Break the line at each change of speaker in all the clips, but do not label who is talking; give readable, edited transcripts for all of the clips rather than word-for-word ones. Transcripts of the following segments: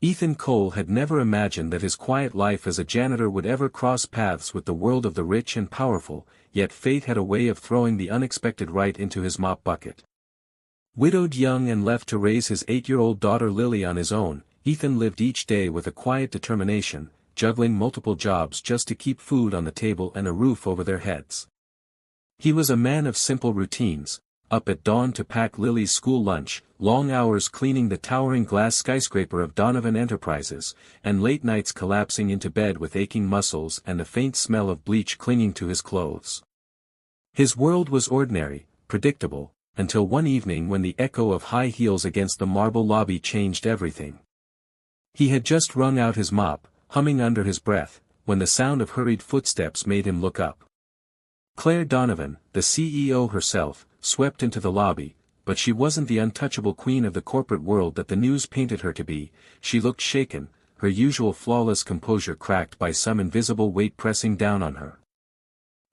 Ethan Cole had never imagined that his quiet life as a janitor would ever cross paths with the world of the rich and powerful, yet fate had a way of throwing the unexpected right into his mop bucket. Widowed young and left to raise his 8-year-old daughter Lily on his own, Ethan lived each day with a quiet determination, juggling multiple jobs just to keep food on the table and a roof over their heads. He was a man of simple routines, up at dawn to pack Lily's school lunch, long hours cleaning the towering glass skyscraper of Donovan Enterprises, and late nights collapsing into bed with aching muscles and the faint smell of bleach clinging to his clothes. His world was ordinary, predictable, until one evening when the echo of high heels against the marble lobby changed everything. He had just wrung out his mop, humming under his breath, when the sound of hurried footsteps made him look up. Claire Donovan, the CEO herself, swept into the lobby, but she wasn't the untouchable queen of the corporate world that the news painted her to be. She looked shaken, her usual flawless composure cracked by some invisible weight pressing down on her.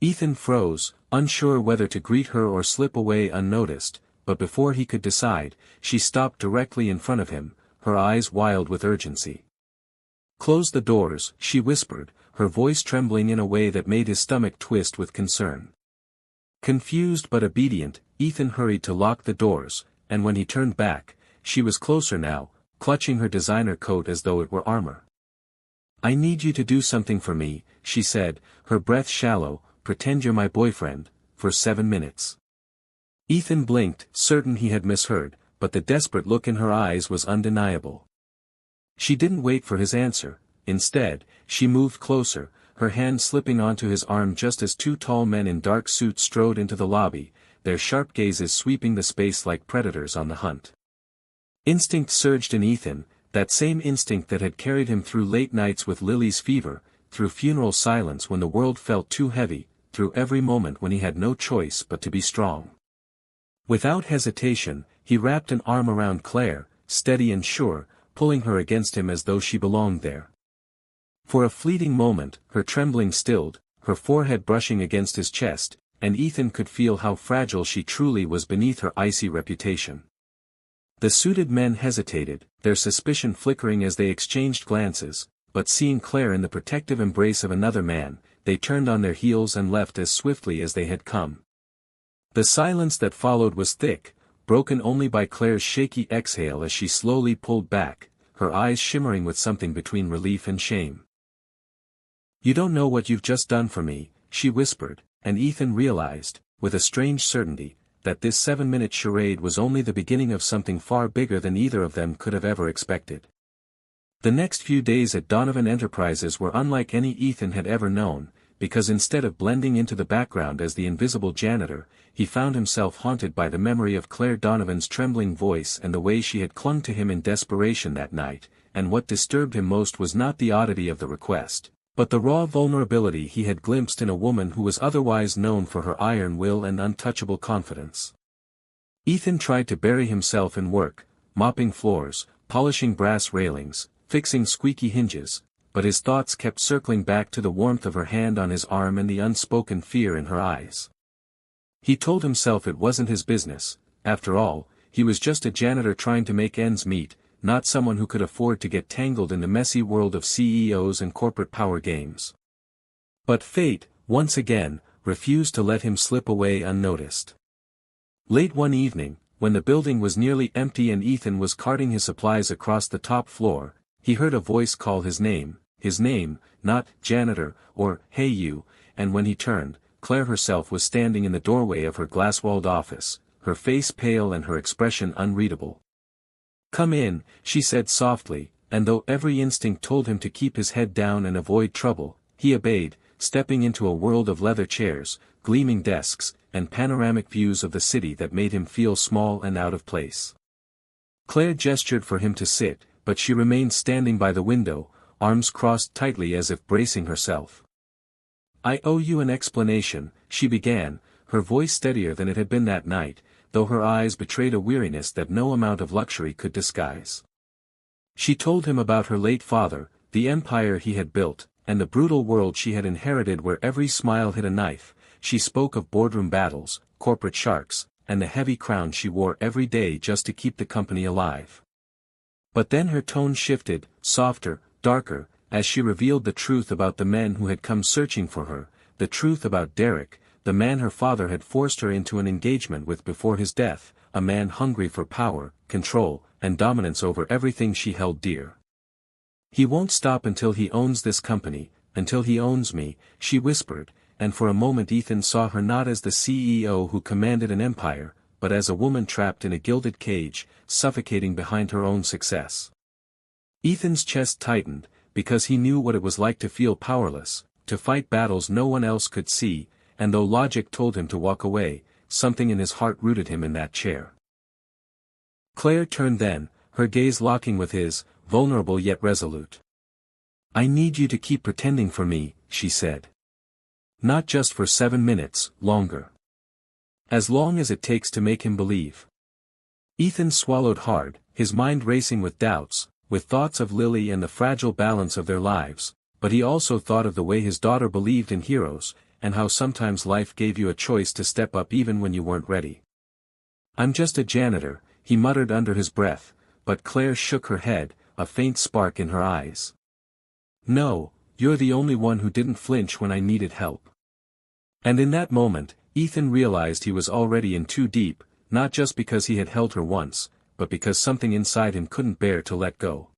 Ethan froze, unsure whether to greet her or slip away unnoticed, but before he could decide, she stopped directly in front of him, her eyes wild with urgency. "Close the doors," she whispered, her voice trembling in a way that made his stomach twist with concern. Confused but obedient, Ethan hurried to lock the doors, and when he turned back, she was closer now, clutching her designer coat as though it were armor. "I need you to do something for me," she said, her breath shallow. "Pretend you're my boyfriend, for 7 minutes." Ethan blinked, certain he had misheard, but the desperate look in her eyes was undeniable. She didn't wait for his answer. Instead, she moved closer, her hand slipping onto his arm just as 2 tall men in dark suits strode into the lobby, their sharp gazes sweeping the space like predators on the hunt. Instinct surged in Ethan, that same instinct that had carried him through late nights with Lily's fever, through funeral silence when the world felt too heavy, through every moment when he had no choice but to be strong. Without hesitation, he wrapped an arm around Claire, steady and sure, pulling her against him as though she belonged there. For a fleeting moment, her trembling stilled, her forehead brushing against his chest, and Ethan could feel how fragile she truly was beneath her icy reputation. The suited men hesitated, their suspicion flickering as they exchanged glances, but seeing Claire in the protective embrace of another man, they turned on their heels and left as swiftly as they had come. The silence that followed was thick, broken only by Claire's shaky exhale as she slowly pulled back, her eyes shimmering with something between relief and shame. "You don't know what you've just done for me," she whispered, and Ethan realized, with a strange certainty, that this 7-minute charade was only the beginning of something far bigger than either of them could have ever expected. The next few days at Donovan Enterprises were unlike any Ethan had ever known, because instead of blending into the background as the invisible janitor, he found himself haunted by the memory of Claire Donovan's trembling voice and the way she had clung to him in desperation that night, and what disturbed him most was not the oddity of the request, but the raw vulnerability he had glimpsed in a woman who was otherwise known for her iron will and untouchable confidence. Ethan tried to bury himself in work, mopping floors, polishing brass railings, fixing squeaky hinges, but his thoughts kept circling back to the warmth of her hand on his arm and the unspoken fear in her eyes. He told himself it wasn't his business. After all, he was just a janitor trying to make ends meet, not someone who could afford to get tangled in the messy world of CEOs and corporate power games. But fate, once again, refused to let him slip away unnoticed. Late one evening, when the building was nearly empty and Ethan was carting his supplies across the top floor, he heard a voice call his name, not "janitor" or "hey you," and when he turned, Claire herself was standing in the doorway of her glass-walled office, her face pale and her expression unreadable. "Come in," she said softly, and though every instinct told him to keep his head down and avoid trouble, he obeyed, stepping into a world of leather chairs, gleaming desks, and panoramic views of the city that made him feel small and out of place. Claire gestured for him to sit, but she remained standing by the window, arms crossed tightly as if bracing herself. "I owe you an explanation," she began, her voice steadier than it had been that night, though her eyes betrayed a weariness that no amount of luxury could disguise. She told him about her late father, the empire he had built, and the brutal world she had inherited where every smile hid a knife. She spoke of boardroom battles, corporate sharks, and the heavy crown she wore every day just to keep the company alive. But then her tone shifted, softer, darker, as she revealed the truth about the men who had come searching for her, the truth about Derek, the man her father had forced her into an engagement with before his death, a man hungry for power, control, and dominance over everything she held dear. "He won't stop until he owns this company, until he owns me," she whispered, and for a moment Ethan saw her not as the CEO who commanded an empire, but as a woman trapped in a gilded cage, suffocating behind her own success. Ethan's chest tightened, because he knew what it was like to feel powerless, to fight battles no one else could see, and though logic told him to walk away, something in his heart rooted him in that chair. Claire turned then, her gaze locking with his, vulnerable yet resolute. "I need you to keep pretending for me," she said. "Not just for 7 minutes, longer. As long as it takes to make him believe." Ethan swallowed hard, his mind racing with doubts, with thoughts of Lily and the fragile balance of their lives, but he also thought of the way his daughter believed in heroes, and how sometimes life gave you a choice to step up even when you weren't ready. "I'm just a janitor," he muttered under his breath, but Claire shook her head, a faint spark in her eyes. "No, you're the only one who didn't flinch when I needed help." And in that moment, Ethan realized he was already in too deep, not just because he had held her once, but because something inside him couldn't bear to let go.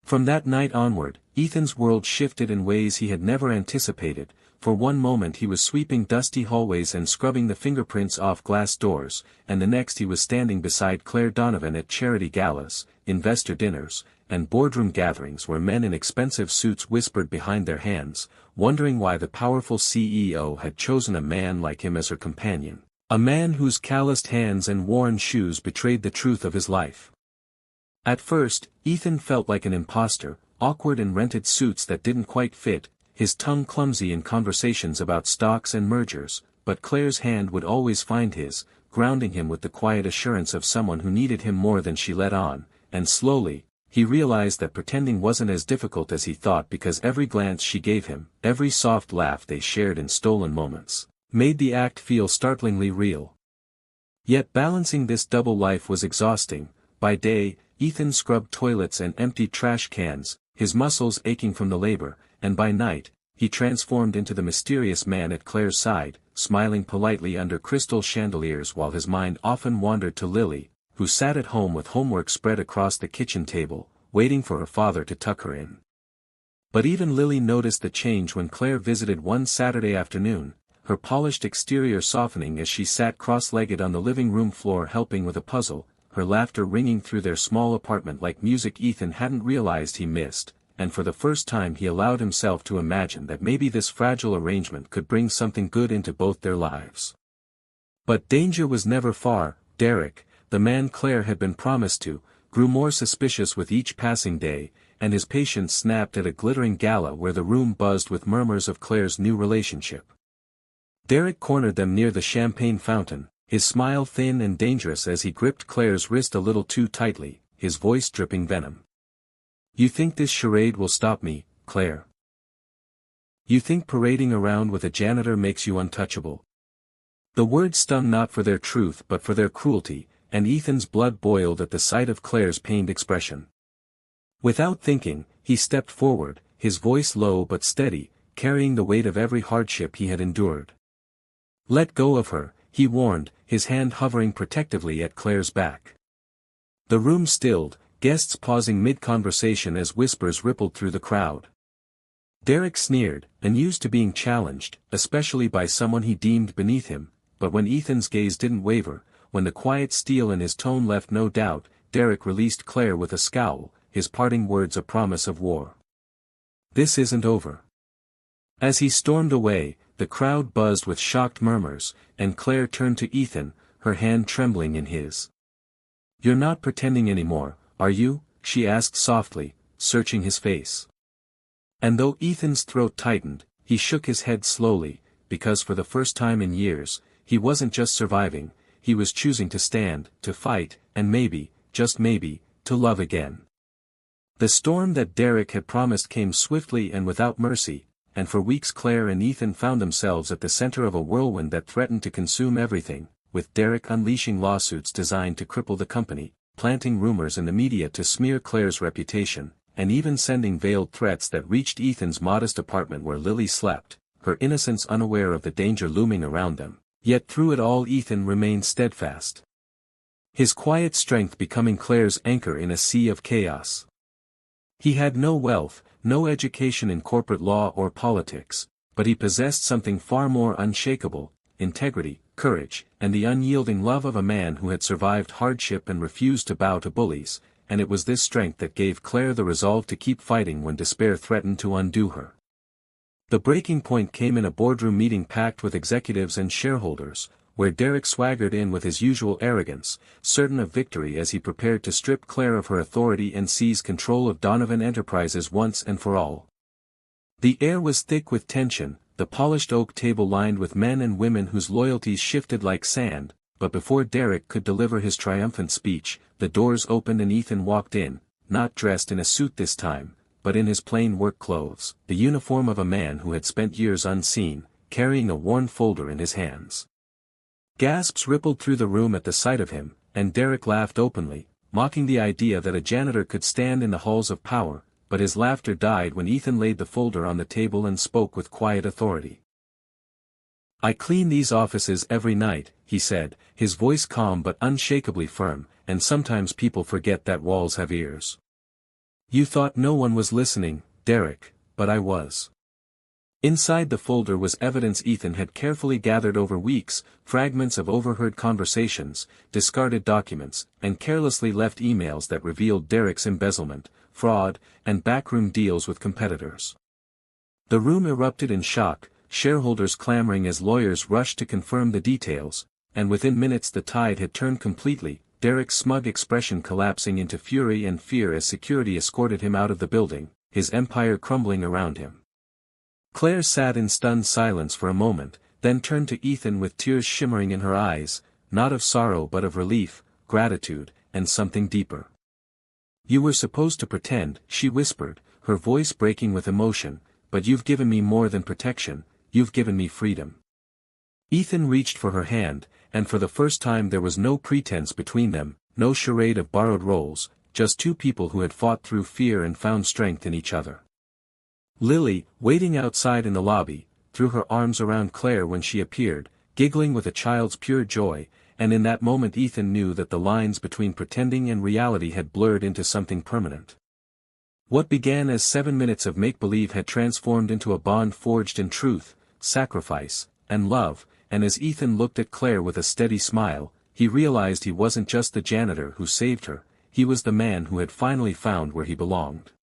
From that night onward, Ethan's world shifted in ways he had never anticipated. For one moment he was sweeping dusty hallways and scrubbing the fingerprints off glass doors, and the next he was standing beside Claire Donovan at charity galas, investor dinners, and boardroom gatherings where men in expensive suits whispered behind their hands, wondering why the powerful CEO had chosen a man like him as her companion, a man whose calloused hands and worn shoes betrayed the truth of his life. At first, Ethan felt like an imposter, awkward in rented suits that didn't quite fit, his tongue clumsy in conversations about stocks and mergers, but Claire's hand would always find his, grounding him with the quiet assurance of someone who needed him more than she let on, and slowly, he realized that pretending wasn't as difficult as he thought because every glance she gave him, every soft laugh they shared in stolen moments, made the act feel startlingly real. Yet balancing this double life was exhausting. By day, Ethan scrubbed toilets and emptied trash cans, his muscles aching from the labor, and by night, he transformed into the mysterious man at Claire's side, smiling politely under crystal chandeliers while his mind often wandered to Lily, who sat at home with homework spread across the kitchen table, waiting for her father to tuck her in. But even Lily noticed the change when Claire visited one Saturday afternoon, her polished exterior softening as she sat cross-legged on the living room floor helping with a puzzle, her laughter ringing through their small apartment like music Ethan hadn't realized he missed, and for the first time he allowed himself to imagine that maybe this fragile arrangement could bring something good into both their lives. But danger was never far. Derek, the man Claire had been promised to, grew more suspicious with each passing day, and his patience snapped at a glittering gala where the room buzzed with murmurs of Claire's new relationship. Derek cornered them near the champagne fountain, his smile thin and dangerous as he gripped Claire's wrist a little too tightly, his voice dripping venom. "You think this charade will stop me, Claire? You think parading around with a janitor makes you untouchable?" The words stung not for their truth but for their cruelty, and Ethan's blood boiled at the sight of Claire's pained expression. Without thinking, he stepped forward, his voice low but steady, carrying the weight of every hardship he had endured. "Let go of her," he warned, his hand hovering protectively at Claire's back. The room stilled, guests pausing mid-conversation as whispers rippled through the crowd. Derek sneered, unused to being challenged, especially by someone he deemed beneath him, but when Ethan's gaze didn't waver, when the quiet steel in his tone left no doubt, Derek released Claire with a scowl, his parting words a promise of war. "This isn't over." As he stormed away, the crowd buzzed with shocked murmurs, and Claire turned to Ethan, her hand trembling in his. "You're not pretending anymore, are you?" she asked softly, searching his face. And though Ethan's throat tightened, he shook his head slowly, because for the first time in years, he wasn't just surviving, he was choosing to stand, to fight, and maybe, just maybe, to love again. The storm that Derek had promised came swiftly and without mercy, and for weeks Claire and Ethan found themselves at the center of a whirlwind that threatened to consume everything, with Derek unleashing lawsuits designed to cripple the company, planting rumors in the media to smear Claire's reputation, and even sending veiled threats that reached Ethan's modest apartment where Lily slept, her innocence unaware of the danger looming around them. Yet through it all Ethan remained steadfast. His quiet strength becoming Claire's anchor in a sea of chaos. He had no wealth, no education in corporate law or politics, but he possessed something far more unshakable: integrity, courage, and the unyielding love of a man who had survived hardship and refused to bow to bullies, and it was this strength that gave Claire the resolve to keep fighting when despair threatened to undo her. The breaking point came in a boardroom meeting packed with executives and shareholders, where Derek swaggered in with his usual arrogance, certain of victory as he prepared to strip Claire of her authority and seize control of Donovan Enterprises once and for all. The air was thick with tension, the polished oak table lined with men and women whose loyalties shifted like sand, but before Derek could deliver his triumphant speech, the doors opened and Ethan walked in, not dressed in a suit this time, but in his plain work clothes, the uniform of a man who had spent years unseen, carrying a worn folder in his hands. Gasps rippled through the room at the sight of him, and Derek laughed openly, mocking the idea that a janitor could stand in the halls of power, but his laughter died when Ethan laid the folder on the table and spoke with quiet authority. "I clean these offices every night," he said, his voice calm but unshakably firm, "and sometimes people forget that walls have ears. You thought no one was listening, Derek, but I was." Inside the folder was evidence Ethan had carefully gathered over weeks, fragments of overheard conversations, discarded documents, and carelessly left emails that revealed Derek's embezzlement, fraud, and backroom deals with competitors. The room erupted in shock, shareholders clamoring as lawyers rushed to confirm the details, and within minutes the tide had turned completely, Derek's smug expression collapsing into fury and fear as security escorted him out of the building, his empire crumbling around him. Claire sat in stunned silence for a moment, then turned to Ethan with tears shimmering in her eyes, not of sorrow but of relief, gratitude, and something deeper. "You were supposed to pretend," she whispered, her voice breaking with emotion, "but you've given me more than protection, you've given me freedom." Ethan reached for her hand, and for the first time there was no pretense between them, no charade of borrowed roles, just two people who had fought through fear and found strength in each other. Lily, waiting outside in the lobby, threw her arms around Claire when she appeared, giggling with a child's pure joy, and in that moment Ethan knew that the lines between pretending and reality had blurred into something permanent. What began as 7 minutes of make-believe had transformed into a bond forged in truth, sacrifice, and love, and as Ethan looked at Claire with a steady smile, he realized he wasn't just the janitor who saved her, he was the man who had finally found where he belonged.